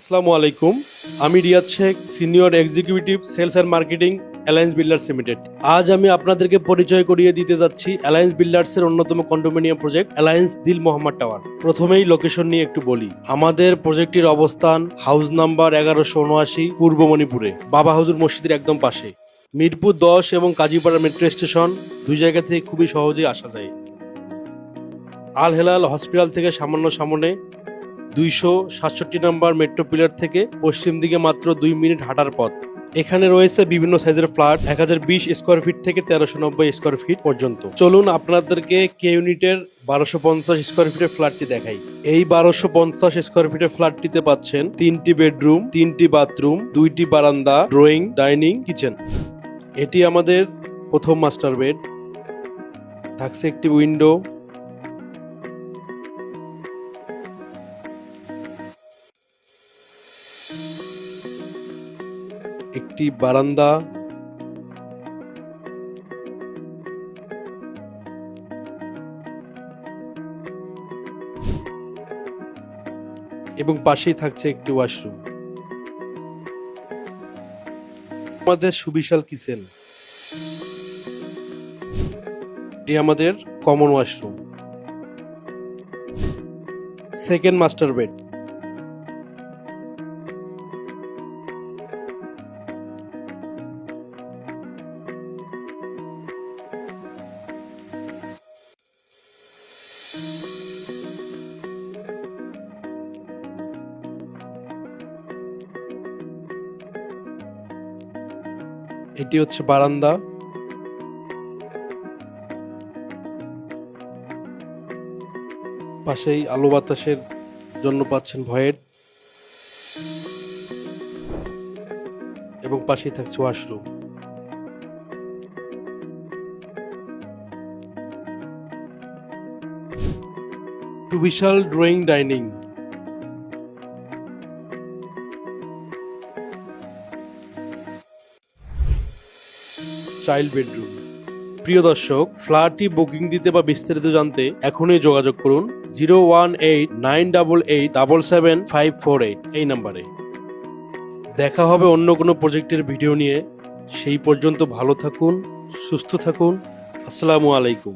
আসসালামু আলাইকুম। আমি Riyad Sheikh, senior executive sales and marketing, Alliance Builders Limited. আজ আমি আপনাদেরকে পরিচয় করিয়ে দিতে যাচ্ছি অ্যালায়েন্স বিল্ডার্সের অন্যতম কন্ডোমিনিয়াম প্রজেক্ট অ্যালায়েন্স দিল মোহাম্মদ টাওয়ার। প্রথমেই লোকেশন নিয়ে একটু বলি। আমাদের প্রজেক্টটির অবস্থান হাউস নাম্বার 1179, পূর্ব মণিপুরে, বাবা হুজুর মসজিদের একদম পাশে। মিরপুর 10 এবং কাজীপাড়া মেট্রো স্টেশন দুই জায়গা থেকে খুবই সহজেই আসা যায়। আল হেলাল হসপিটাল থেকে সামান্য সামনে, 267 নম্বর মেট্রো পিলার থেকে পশ্চিম দিকে মাত্র 2 মিনিট হাঁটার পথ। এখানে রয়েছে বিভিন্ন সাইজের ফ্ল্যাট, 1020 স্কোয়ার ফিট থেকে 1390 স্কোয়ার ফিট পর্যন্ত। চলুন আপনাদেরকে কে ইউনিটের 1250 স্কোয়ার ফিটের ফ্ল্যাটটি দেখাই। এই 1250 স্কোয়ার ফিটের ফ্ল্যাটটিতে পাচ্ছেন 3টি বেডরুম, 3টি বাথরুম, 2টি বারান্দা, ড্রয়িং, ডাইনিং, কিচেন। এটি আমাদের প্রথম মাস্টার বেড। থাকছে একটি উইন্ডো, একটি বারান্দা, এবং পাশেই থাকছে একটি ওয়াশরুম। আমাদের সুবিশাল কিচেন। এটি আমাদের common washroom. Second master bed. এটি হচ্ছে বারান্দা। পাশেই আলো বাতাসের জন্য পাচ্ছেন ভয়েড, এবং পাশেই থাকছে ওয়াশরুম। বিশাল ড্রয়িং ডাইনিং। Child bedroom. প্রিয় দর্শক, ফ্ল্যাটটি বুকিং দিতে বা বিস্তারিত জানতে এখনই যোগাযোগ করুন 018-988-77548 এই নাম্বারে। দেখা হবে অন্য কোনো প্রজেক্টের ভিডিও নিয়ে। সেই পর্যন্ত ভালো থাকুন, সুস্থ থাকুন। আসসালামু আলাইকুম।